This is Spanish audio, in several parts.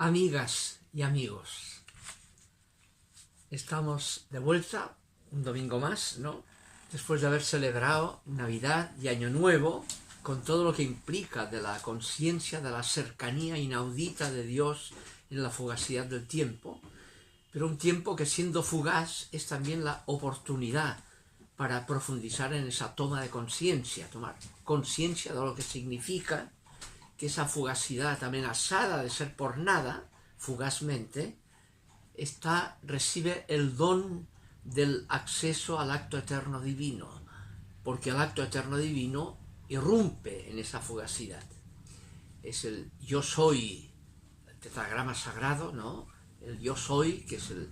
Amigas y amigos, estamos de vuelta un domingo más, ¿no? Después de haber celebrado Navidad y Año Nuevo, con todo lo que implica de la conciencia de la cercanía inaudita de Dios en la fugacidad del tiempo, pero un tiempo que siendo fugaz es también la oportunidad para profundizar en esa toma de conciencia, tomar conciencia de lo que significa que esa fugacidad amenazada de ser por nada, fugazmente, recibe el don del acceso al acto eterno divino, porque el acto eterno divino irrumpe en esa fugacidad. Es el yo soy, el tetragrama sagrado, ¿no? El yo soy, que es el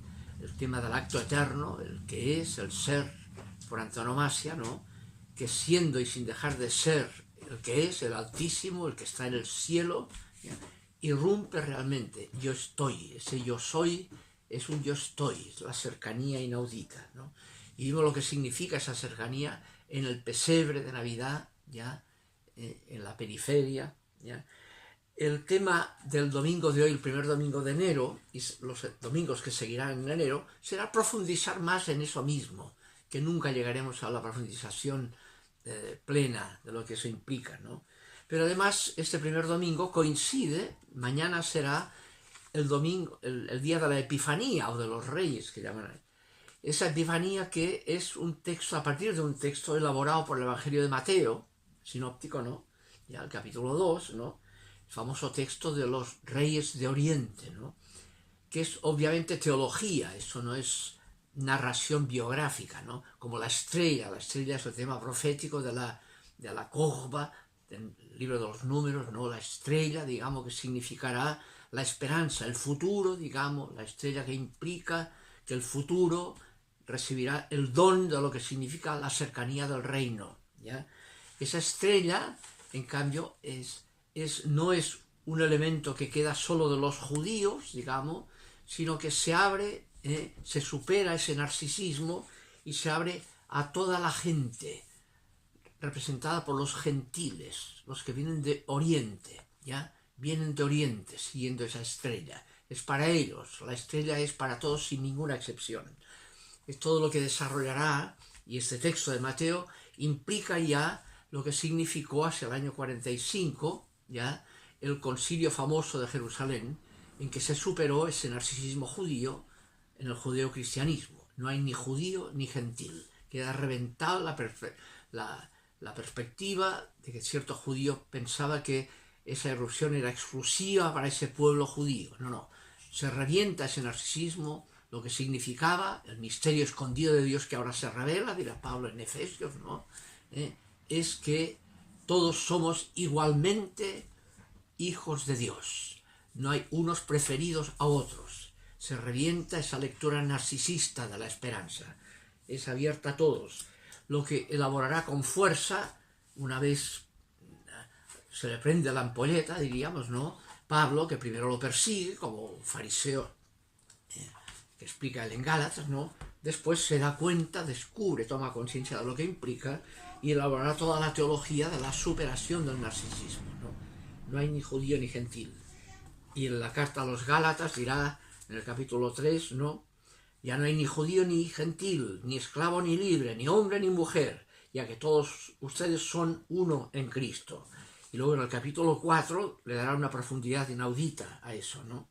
tema del acto eterno, el que es, el ser por antonomasia, ¿no? Que siendo y sin dejar de ser el que es, el Altísimo, el que está en el cielo, ¿ya? Irrumpe realmente. Yo estoy, ese yo soy es un yo estoy, es la cercanía inaudita, ¿no? Y vimos lo que significa esa cercanía en el pesebre de Navidad, ¿ya? En la periferia, ¿ya? El tema del domingo de hoy, el primer domingo de enero, y los domingos que seguirán en enero, será profundizar más en eso mismo, que nunca llegaremos a la profundización plena de lo que eso implica, ¿no? Pero además este primer domingo coincide, mañana será el domingo, el día de la Epifanía o de los Reyes, que llaman ahí. Esa Epifanía que es un texto, a partir de un texto elaborado por el Evangelio de Mateo, sinóptico, ¿no? Ya el capítulo 2, ¿no? El famoso texto de los Reyes de Oriente, ¿no? Que es obviamente teología, eso no es narración biográfica, ¿no? Como la estrella es el tema profético de la Corba, del libro de los números, ¿no? La estrella, digamos, que significará la esperanza, el futuro, digamos, la estrella que implica que el futuro recibirá el don de lo que significa la cercanía del reino, ¿ya? Esa estrella, en cambio, no es un elemento que queda solo de los judíos, digamos, sino que se abre, se supera ese narcisismo y se abre a toda la gente, representada por los gentiles, los que vienen de Oriente, ¿ya? Vienen de Oriente siguiendo esa estrella. Es para ellos, la estrella es para todos sin ninguna excepción. Es todo lo que desarrollará, y este texto de Mateo implica ya lo que significó hacia el año 45, ¿ya? El concilio famoso de Jerusalén, en que se superó ese narcisismo judío en el judeocristianismo. No hay ni judío ni gentil. Queda reventada la perspectiva de que cierto judío pensaba que esa erupción era exclusiva para ese pueblo judío. No. Se revienta ese narcisismo, lo que significaba el misterio escondido de Dios que ahora se revela, dirá Pablo en Efesios, ¿no? Es que todos somos igualmente hijos de Dios. No hay unos preferidos a otros. Se revienta esa lectura narcisista de la esperanza. Es abierta a todos. Lo que elaborará con fuerza, una vez se le prende la ampolleta, diríamos, ¿no? Pablo, que primero lo persigue como fariseo, que explica él en Gálatas, ¿no? Después se da cuenta, descubre, toma conciencia de lo que implica y elaborará toda la teología de la superación del narcisismo, ¿no? No hay ni judío ni gentil. Y en la carta a los Gálatas dirá, en el capítulo 3, ¿no? Ya no hay ni judío ni gentil, ni esclavo ni libre, ni hombre ni mujer, ya que todos ustedes son uno en Cristo. Y luego en el capítulo 4 le dará una profundidad inaudita a eso, ¿no?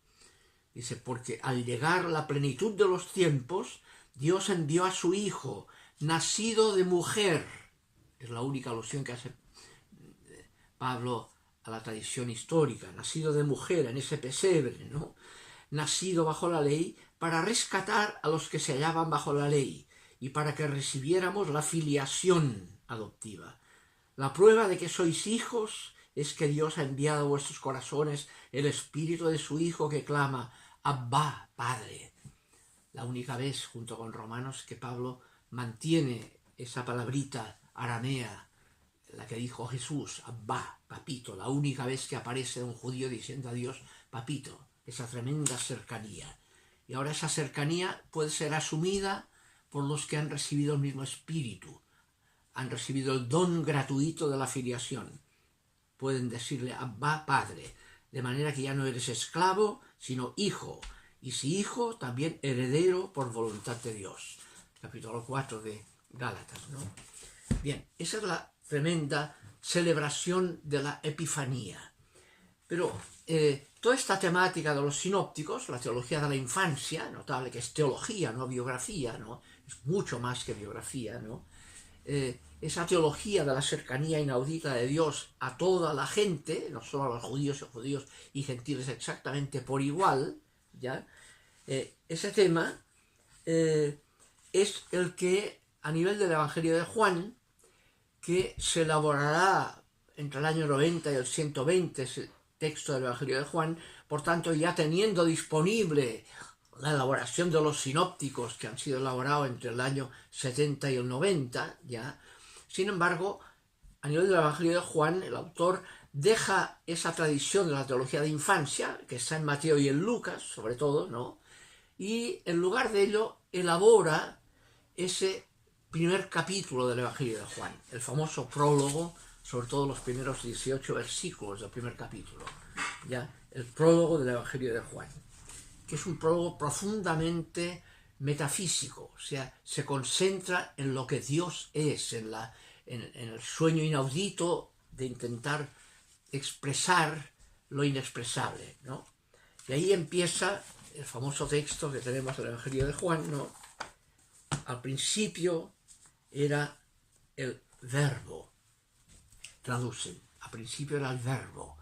Dice, porque al llegar la plenitud de los tiempos, Dios envió a su Hijo, nacido de mujer. Es la única alusión que hace Pablo a la tradición histórica, nacido de mujer en ese pesebre, ¿no? Nacido bajo la ley, para rescatar a los que se hallaban bajo la ley y para que recibiéramos la filiación adoptiva. La prueba de que sois hijos es que Dios ha enviado a vuestros corazones el espíritu de su Hijo que clama, Abba, Padre. La única vez, junto con Romanos, que Pablo mantiene esa palabrita aramea, la que dijo Jesús, Abba, papito, la única vez que aparece un judío diciendo a Dios, papito, esa tremenda cercanía. Y ahora esa cercanía puede ser asumida por los que han recibido el mismo espíritu, han recibido el don gratuito de la filiación. Pueden decirle, Abba, Padre. de manera que ya no eres esclavo, sino hijo, y si hijo, también heredero por voluntad de Dios. Capítulo 4 de Gálatas, ¿no? Bien, esa es la tremenda celebración de la Epifanía. Pero toda esta temática de los sinópticos, la teología de la infancia, notable que es teología, no biografía, ¿no? Es mucho más que biografía, ¿no? Esa teología de la cercanía inaudita de Dios a toda la gente, no solo a los judíos y gentiles exactamente por igual, ¿ya? Ese tema es el que a nivel del Evangelio de Juan, que se elaborará entre el año 90 y el 120, es el texto del Evangelio de Juan, por tanto ya teniendo disponible la elaboración de los sinópticos que han sido elaborados entre el año 70 y el 90, ya. Sin embargo, a nivel del Evangelio de Juan, el autor deja esa tradición de la teología de infancia, que está en Mateo y en Lucas, sobre todo, ¿no? Y en lugar de ello elabora ese primer capítulo del Evangelio de Juan, el famoso prólogo, sobre todo los primeros 18 versículos del primer capítulo, ya, el prólogo del Evangelio de Juan, que es un prólogo profundamente metafísico, o sea, se concentra en lo que Dios es, en el sueño inaudito de intentar expresar lo inexpresable, ¿no? Y ahí empieza el famoso texto que tenemos del Evangelio de Juan, ¿no? Al principio era el verbo, traducen, al principio era el verbo.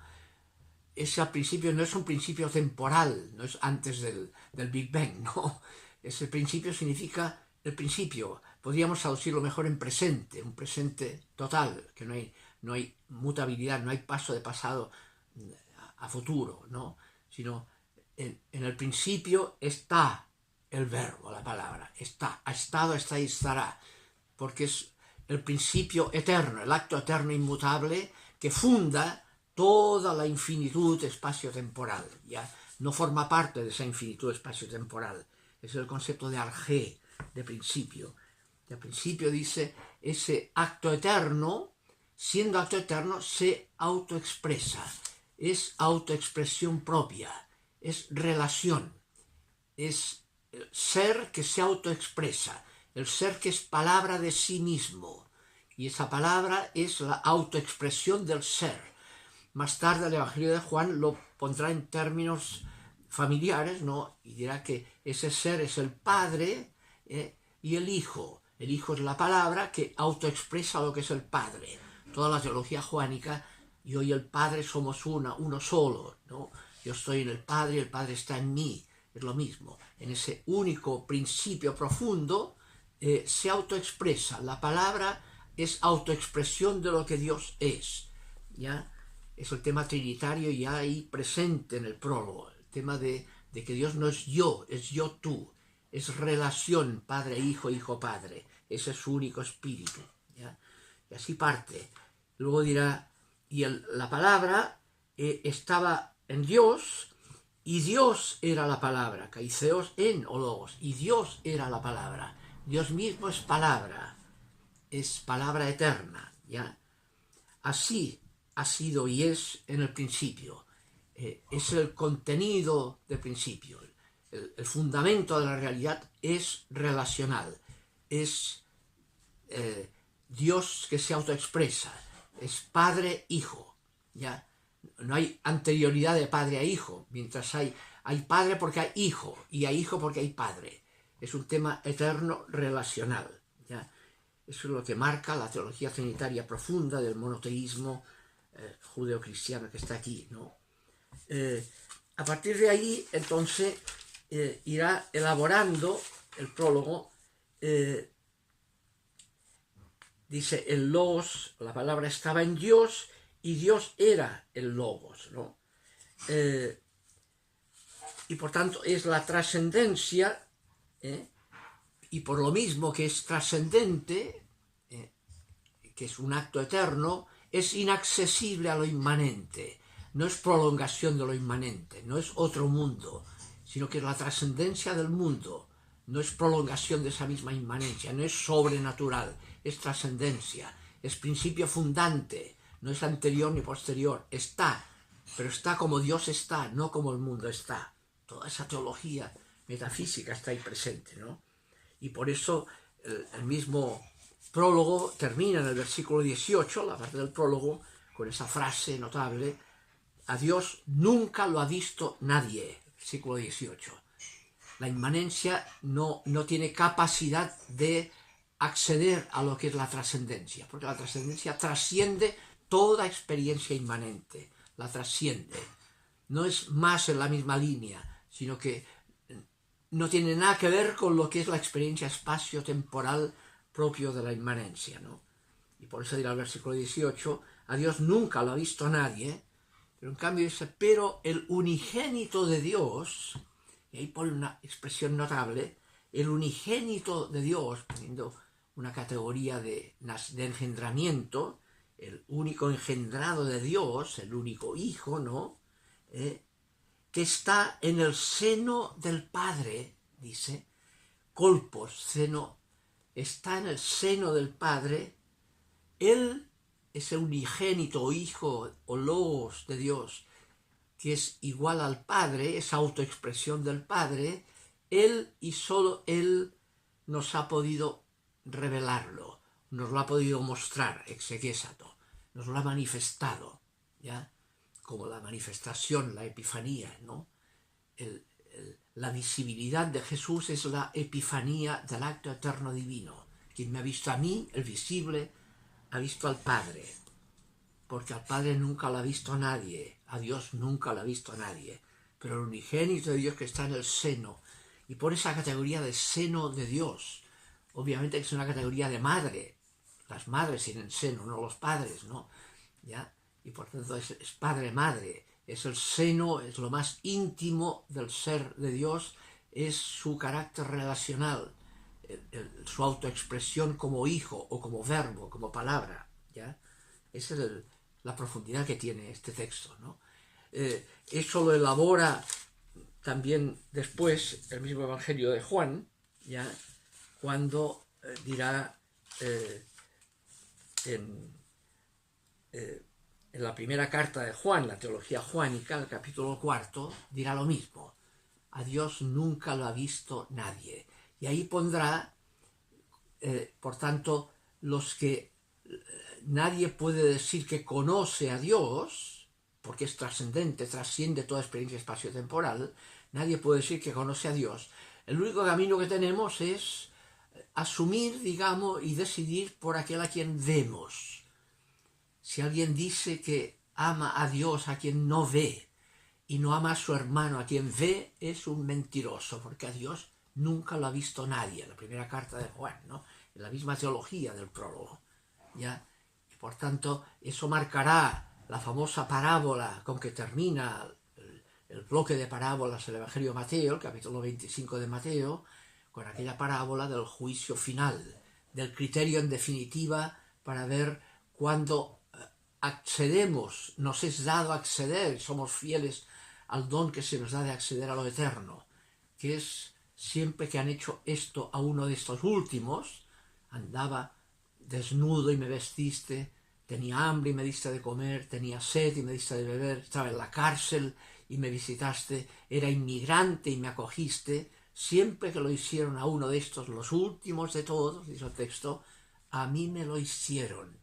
Ese al principio no es un principio temporal, no es antes del Big Bang, no. Ese principio significa el principio. Podríamos traducirlo mejor en presente, un presente total, que no hay mutabilidad, no hay paso de pasado a futuro, ¿no? Sino en el principio está el verbo, la palabra, está, ha estado, está y estará, porque es el principio eterno, el acto eterno inmutable que funda toda la infinitud espacio-temporal, ya no forma parte de esa infinitud espacio-temporal, es el concepto de arjé, de principio. De principio dice, ese acto eterno, siendo acto eterno, se autoexpresa, es autoexpresión propia, es relación, es el ser que se autoexpresa, el ser que es palabra de sí mismo, y esa palabra es la autoexpresión del ser. Más tarde el Evangelio de Juan lo pondrá en términos familiares, ¿no? Y dirá que ese ser es el Padre y el Hijo. El Hijo es la palabra que autoexpresa lo que es el Padre. Toda la teología juánica, yo y el Padre somos uno solo, ¿no? Yo estoy en el Padre y el Padre está en mí. Es lo mismo. En ese único principio profundo se autoexpresa. La palabra es autoexpresión de lo que Dios es, ¿ya? Es el tema trinitario ya ahí presente en el prólogo. El tema de que Dios no es yo tú. Es relación Padre-Hijo, Hijo-Padre. Ese es su único espíritu, ¿ya? Y así parte. Luego dirá, y la palabra estaba en Dios, y Dios era la palabra, kaitheos en o logos, y Dios era la palabra. Dios mismo es palabra eterna, ¿ya? Así ha sido y es en el principio. Es el contenido del principio. El fundamento de la realidad es relacional. Es Dios que se autoexpresa. Es Padre-Hijo, ¿ya? No hay anterioridad de padre a hijo, mientras hay padre porque hay hijo, y hay hijo porque hay padre. Es un tema eterno relacional, ¿ya? Eso es lo que marca la teología trinitaria profunda del monoteísmo judeocristiano que está aquí, ¿no? A partir de ahí, entonces, irá elaborando el prólogo. Dice, el logos, la palabra estaba en Dios, y Dios era el logos, ¿no? Y por tanto es la trascendencia, y por lo mismo que es trascendente, que es un acto eterno, es inaccesible a lo inmanente, no es prolongación de lo inmanente, no es otro mundo, sino que es la trascendencia del mundo, no es prolongación de esa misma inmanencia, no es sobrenatural, es trascendencia, es principio fundante, no es anterior ni posterior, está pero está como Dios está, no como el mundo está. Toda esa teología metafísica está ahí presente, ¿no? Y por eso el mismo prólogo termina en el versículo 18, la parte del prólogo, con esa frase notable: a Dios nunca lo ha visto nadie, versículo 18. La inmanencia no tiene capacidad de acceder a lo que es la trascendencia, porque la trascendencia trasciende toda experiencia inmanente, la trasciende. No es más en la misma línea, sino que no tiene nada que ver con lo que es la experiencia espacio-temporal propio de la inmanencia, ¿no? Y por eso dirá el versículo 18, a Dios nunca lo ha visto nadie, pero en cambio dice, pero el unigénito de Dios, y ahí pone una expresión notable, el unigénito de Dios, poniendo una categoría de engendramiento, el único engendrado de Dios, el único hijo, ¿no? Que está en el seno del Padre, dice, colpos, seno, está en el seno del Padre, Él es el unigénito hijo o logos de Dios, que es igual al Padre, esa autoexpresión del Padre. Él y solo Él nos ha podido revelarlo, nos lo ha podido mostrar, exegesato, nos lo ha manifestado, ¿ya? Como la manifestación, la epifanía, ¿no? La visibilidad de Jesús es la epifanía del acto eterno divino. Quien me ha visto a mí, el visible, ha visto al Padre, porque al Padre nunca lo ha visto nadie, a Dios nunca lo ha visto nadie, pero el unigénito de Dios que está en el seno, y por esa categoría de seno de Dios, obviamente es una categoría de madre, las madres tienen seno, no los padres, ¿no? ¿Ya? Y por tanto es padre-madre, es el seno, es lo más íntimo del ser de Dios, es su carácter relacional, su autoexpresión como hijo o como verbo, como palabra, ¿ya? Esa es la profundidad que tiene este texto, ¿no? Eso lo elabora también después el mismo Evangelio de Juan, ¿ya? Cuando dirá en la primera carta de Juan, la teología juánica, el capítulo 4, dirá lo mismo. A Dios nunca lo ha visto nadie. Y ahí pondrá, por tanto, los que nadie puede decir que conoce a Dios, porque es trascendente, trasciende toda experiencia espaciotemporal, nadie puede decir que conoce a Dios. El único camino que tenemos es asumir, digamos, y decidir por aquel a quien vemos. Si alguien dice que ama a Dios a quien no ve y no ama a su hermano a quien ve, es un mentiroso, porque a Dios nunca lo ha visto nadie. La primera carta de Juan, ¿no? En la misma teología del prólogo, ¿ya? Y por tanto, eso marcará la famosa parábola con que termina el bloque de parábolas del Evangelio de Mateo, el capítulo 25 de Mateo, con aquella parábola del juicio final, del criterio en definitiva para ver cuándo accedemos, nos es dado acceder, somos fieles al don que se nos da de acceder a lo eterno, que es siempre que han hecho esto a uno de estos últimos, andaba desnudo y me vestiste, tenía hambre y me diste de comer, tenía sed y me diste de beber, estaba en la cárcel y me visitaste, era inmigrante y me acogiste. Siempre que lo hicieron a uno de estos, los últimos de todos, dice el texto, a mí me lo hicieron.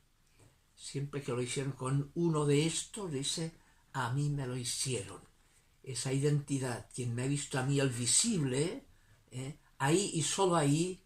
Siempre que lo hicieron con uno de estos, dice, a mí me lo hicieron. Esa identidad, quien me ha visto a mí el visible, ahí y solo ahí,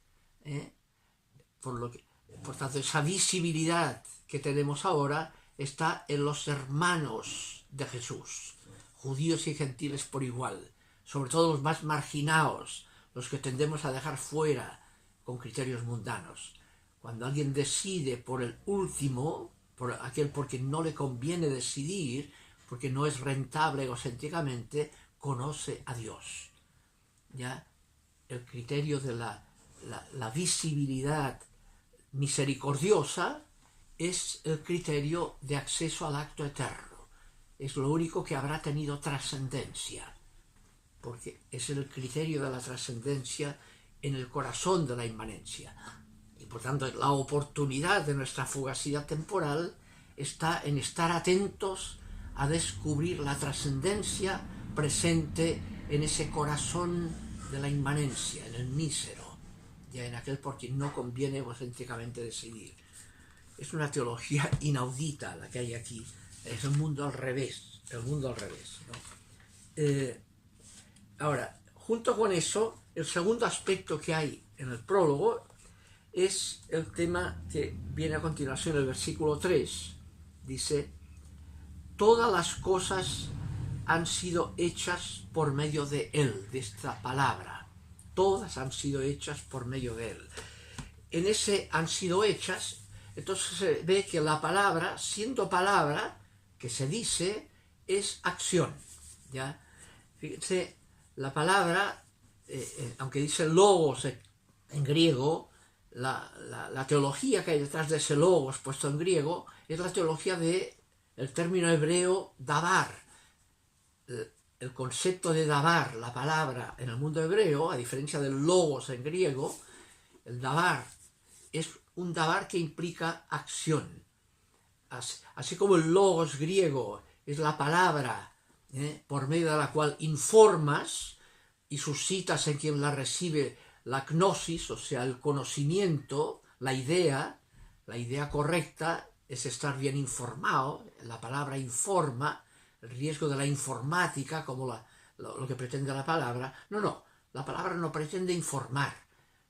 por tanto, esa visibilidad que tenemos ahora está en los hermanos de Jesús, judíos y gentiles por igual, sobre todo los más marginados, los que tendemos a dejar fuera con criterios mundanos. Cuando alguien decide por el último, por aquel por quien no le conviene decidir, porque no es rentable egocéntricamente, conoce a Dios. ¿Ya? El criterio de la visibilidad misericordiosa es el criterio de acceso al acto eterno. Es lo único que habrá tenido trascendencia, porque es el criterio de la trascendencia en el corazón de la inmanencia. Y por tanto la oportunidad de nuestra fugacidad temporal está en estar atentos a descubrir la trascendencia presente en ese corazón de la inmanencia, en el mísero, ya en aquel por quien no conviene egocéntricamente decidir. Es una teología inaudita la que hay aquí, es el mundo al revés, ¿no? Ahora, junto con eso, el segundo aspecto que hay en el prólogo es el tema que viene a continuación, el versículo 3. Dice: todas las cosas han sido hechas por medio de Él, de esta palabra. Todas han sido hechas por medio de Él. En ese han sido hechas, entonces se ve que la palabra, siendo palabra, que se dice, es acción. ¿Ya? Fíjense, la palabra, aunque dice logos en griego, la teología que hay detrás de ese logos puesto en griego es la teología del término hebreo dabar. El concepto de dabar, la palabra en el mundo hebreo, a diferencia del logos en griego, el dabar es un dabar que implica acción. Así como el logos griego es la palabra por medio de la cual informas y suscitas en quien la recibe la gnosis, o sea, el conocimiento, la idea correcta es estar bien informado. La palabra informa, el riesgo de la informática, como lo que pretende la palabra. No, la palabra no pretende informar.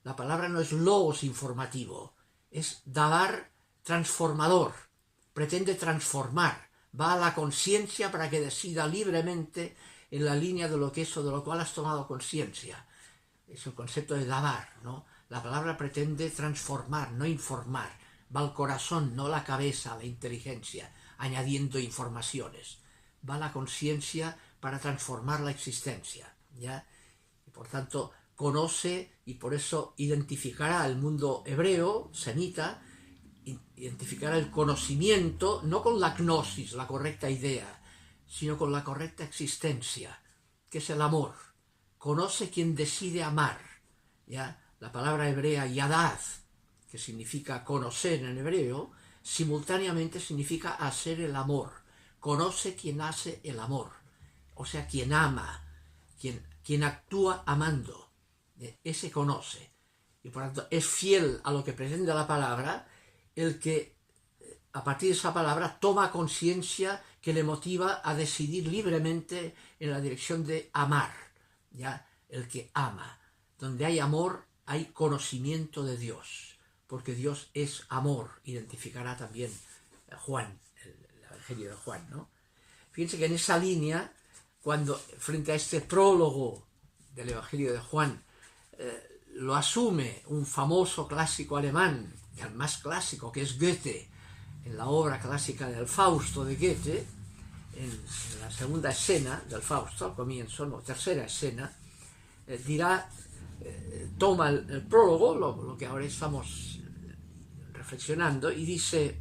La palabra no es logos informativo, es dabar transformador, pretende transformar, va a la conciencia para que decida libremente en la línea de lo que es o de lo cual has tomado conciencia. Es el concepto de dabar, ¿no? La palabra pretende transformar, no informar. Va al corazón, no a la cabeza, a la inteligencia, añadiendo informaciones. Va a la conciencia para transformar la existencia, ¿ya? Y por tanto, conoce y por eso identificará el mundo hebreo, semita, identificará el conocimiento, no con la gnosis, la correcta idea, sino con la correcta existencia, que es el amor. Conoce quien decide amar, ¿ya? La palabra hebrea yadad, que significa conocer en hebreo, simultáneamente significa hacer el amor. Conoce quien hace el amor, o sea, quien ama, quien actúa amando, ese conoce. Y por tanto es fiel a lo que pretende la palabra, el que a partir de esa palabra toma conciencia que le motiva a decidir libremente en la dirección de amar, ¿ya? El que ama. Donde hay amor hay conocimiento de Dios, porque Dios es amor, identificará también Juan, el Evangelio de Juan, ¿no? Fíjense que en esa línea, cuando frente a este prólogo del Evangelio de Juan, lo asume un famoso clásico alemán, el más clásico, que es Goethe, en la obra clásica del Fausto de Goethe, en la segunda escena del Fausto, al comienzo, no, tercera escena, toma el prólogo, lo que ahora estamos reflexionando, y dice,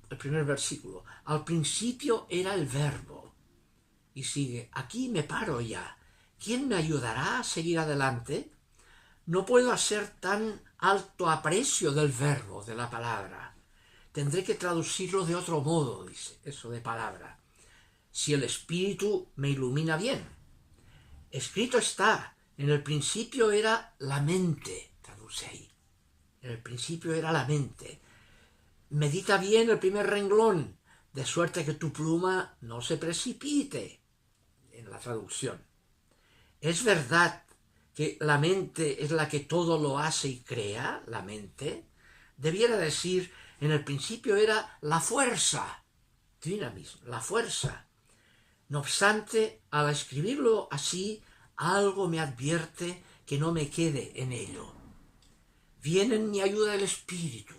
el primer versículo: al principio era el verbo, y sigue: aquí me paro ya, ¿quién me ayudará a seguir adelante? No puedo hacer tan alto aprecio del verbo, de la palabra. Tendré que traducirlo de otro modo, dice, eso de palabra. Si el Espíritu me ilumina bien. Escrito está, en el principio era la mente, traduce ahí. En el principio era la mente. Medita bien el primer renglón, de suerte que tu pluma no se precipite, en la traducción. Es verdad que la mente es la que todo lo hace y crea, la mente. Debiera decir, en el principio era la fuerza, dynamism, la fuerza. No obstante, al escribirlo así, algo me advierte que no me quede en ello. Viene en mi ayuda el Espíritu.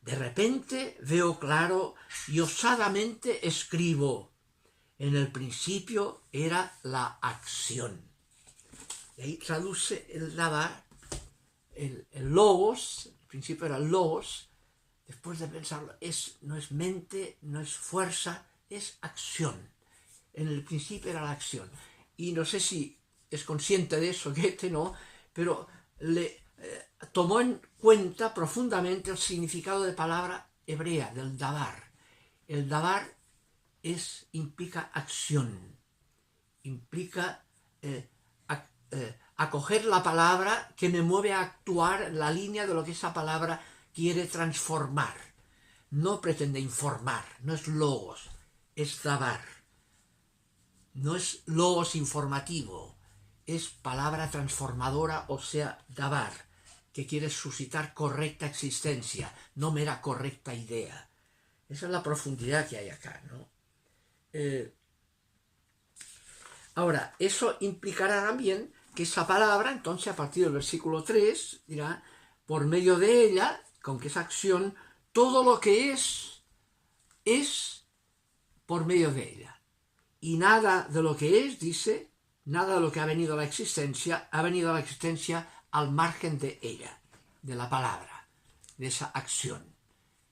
De repente veo claro y osadamente escribo: en el principio era la acción. Y ahí traduce el dabar, el logos, al principio era el logos, después de pensarlo, no es mente, no es fuerza, es acción. En el principio era la acción. Y no sé si es consciente de eso Goethe, ¿no? Pero tomó en cuenta profundamente el significado de palabra hebrea, del dabar. El dabar implica acción, implica acoger la palabra que me mueve a actuar en la línea de lo que esa palabra quiere transformar. No pretende informar, no es logos, es dabar. No es logos informativo, es palabra transformadora, o sea, dabar, que quiere suscitar correcta existencia, no mera correcta idea. Esa es la profundidad que hay acá, ¿no? Ahora, eso implicará también que esa palabra, entonces, a partir del versículo 3, dirá, por medio de ella, con que esa acción, todo lo que es por medio de ella. Y nada de lo que es, dice, nada de lo que ha venido a la existencia al margen de ella, de la palabra, de esa acción.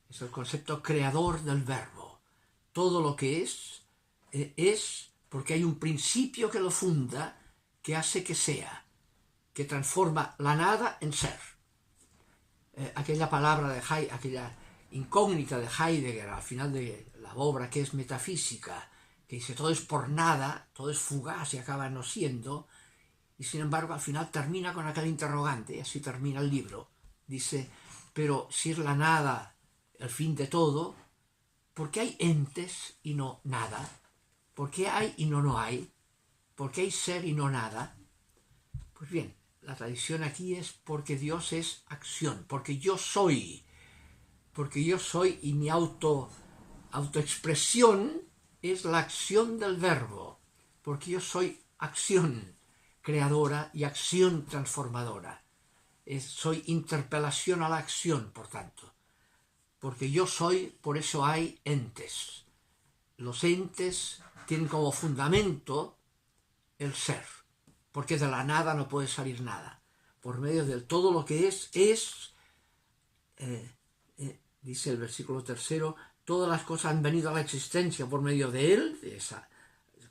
Es el concepto creador del verbo. Todo lo que es porque hay un principio que lo funda, que hace que sea, que transforma la nada en ser. Aquella palabra de Heidegger, aquella incógnita de Heidegger al final de la obra, que es metafísica, que dice todo es por nada, todo es fugaz y acaba no siendo, y sin embargo al final termina con aquel interrogante, y así termina el libro. Dice, pero si es la nada el fin de todo, ¿por qué hay entes y no nada? ¿Por qué hay y no hay? ¿Por qué hay ser y no nada? Pues bien, la tradición aquí es porque Dios es acción, porque yo soy y mi autoexpresión es la acción del verbo, porque yo soy acción creadora y acción transformadora. Soy interpelación a la acción, por tanto. Porque yo soy, por eso hay entes. Los entes tienen como fundamento el ser, porque de la nada no puede salir nada. Por medio de todo lo que dice el versículo 3, todas las cosas han venido a la existencia por medio de él, de esa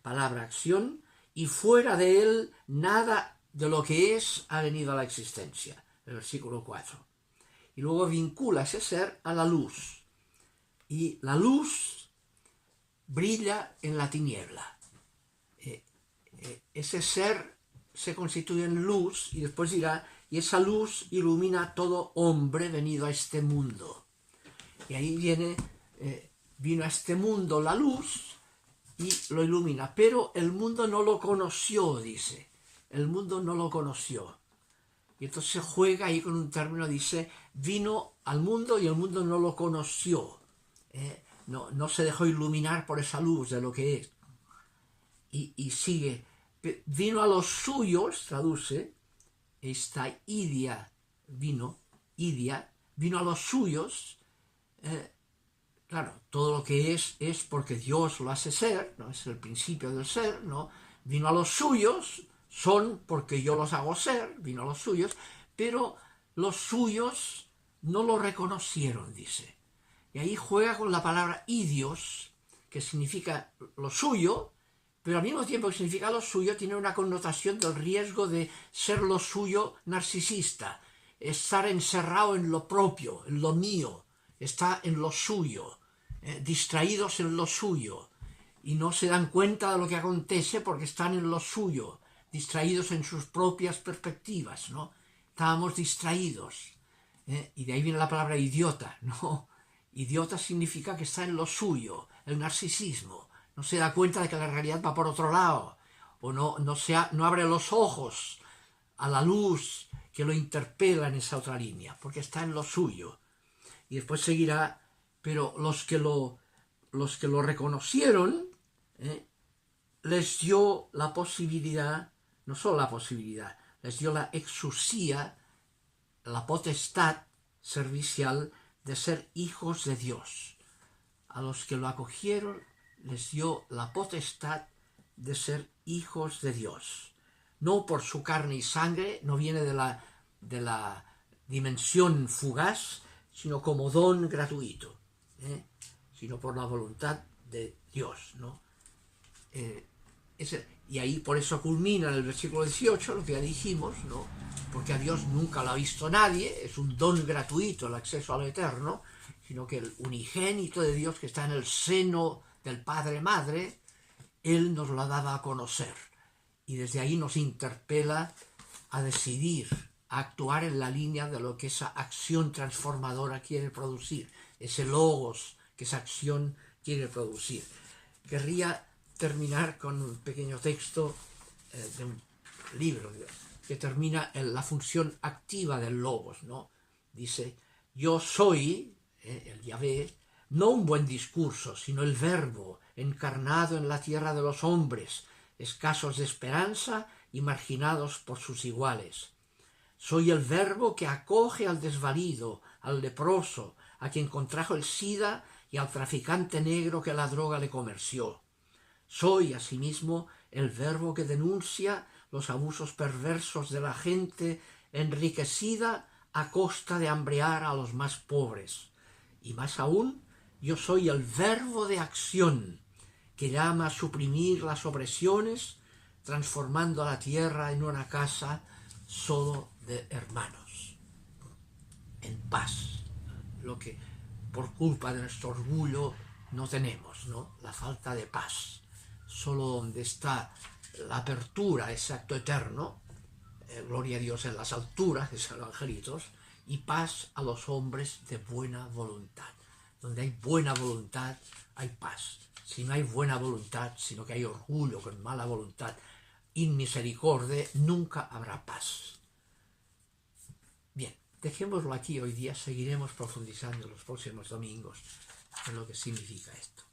palabra acción, y fuera de él nada de lo que es ha venido a la existencia. El versículo 4. Y luego vincula ese ser a la luz. Y la luz brilla en la tiniebla. Ese ser se constituye en luz y después dirá, y esa luz ilumina a todo hombre venido a este mundo. Y ahí vino a este mundo la luz y lo ilumina. Pero el mundo no lo conoció, dice. El mundo no lo conoció. Y entonces se juega ahí con un término, dice, vino al mundo y el mundo no lo conoció. No se dejó iluminar por esa luz de lo que es. Y sigue, vino a los suyos, traduce, esta idia, vino a los suyos, claro, todo lo que es porque Dios lo hace ser, ¿no? Es el principio del ser, ¿no? Vino a los suyos, son porque yo los hago ser, vino a los suyos, pero los suyos no lo reconocieron, dice. Y ahí juega con la palabra idios, que significa lo suyo, pero al mismo tiempo que significa lo suyo, tiene una connotación del riesgo de ser lo suyo narcisista, estar encerrado en lo propio, en lo mío, está en lo suyo, distraídos en lo suyo, y no se dan cuenta de lo que acontece porque están en lo suyo, distraídos en sus propias perspectivas, ¿no? Estábamos distraídos, y de ahí viene la palabra idiota, ¿no? Idiota significa que está en lo suyo, el narcisismo, no se da cuenta de que la realidad va por otro lado, o no abre los ojos a la luz que lo interpela en esa otra línea, porque está en lo suyo. Y después seguirá, pero los que lo reconocieron, les dio la posibilidad, no solo la posibilidad, les dio la exusía, la potestad servicial de ser hijos de Dios. A los que lo acogieron les dio la potestad de ser hijos de Dios. No por su carne y sangre, no viene de la dimensión fugaz, sino como don gratuito, sino por la voluntad de Dios, ¿no? Y ahí por eso culmina en el versículo 18 lo que ya dijimos, ¿no? Porque a Dios nunca lo ha visto nadie, es un don gratuito el acceso a lo eterno, sino que el unigénito de Dios que está en el seno del Padre-Madre, Él nos lo ha dado a conocer. Y desde ahí nos interpela a decidir, a actuar en la línea de lo que esa acción transformadora quiere producir, ese logos que esa acción quiere producir. Querría terminar con un pequeño texto de un libro que termina en la función activa del logos, ¿no? Dice, yo soy, el Yahvé, no un buen discurso, sino el verbo encarnado en la tierra de los hombres, escasos de esperanza y marginados por sus iguales. Soy el verbo que acoge al desvalido, al leproso, a quien contrajo el SIDA y al traficante negro que la droga le comerció. Soy, asimismo, el verbo que denuncia los abusos perversos de la gente enriquecida a costa de hambrear a los más pobres. Y más aún, yo soy el verbo de acción que llama a suprimir las opresiones, transformando a la tierra en una casa solo de hermanos, en paz, lo que por culpa de nuestro orgullo no tenemos, ¿no? La falta de paz. Solo donde está la apertura, ese acto eterno, gloria a Dios en las alturas, esos angelitos, y paz a los hombres de buena voluntad. Donde hay buena voluntad, hay paz. Si no hay buena voluntad, sino que hay orgullo con mala voluntad, inmisericordia, nunca habrá paz. Bien, dejémoslo aquí hoy día, seguiremos profundizando en los próximos domingos en lo que significa esto.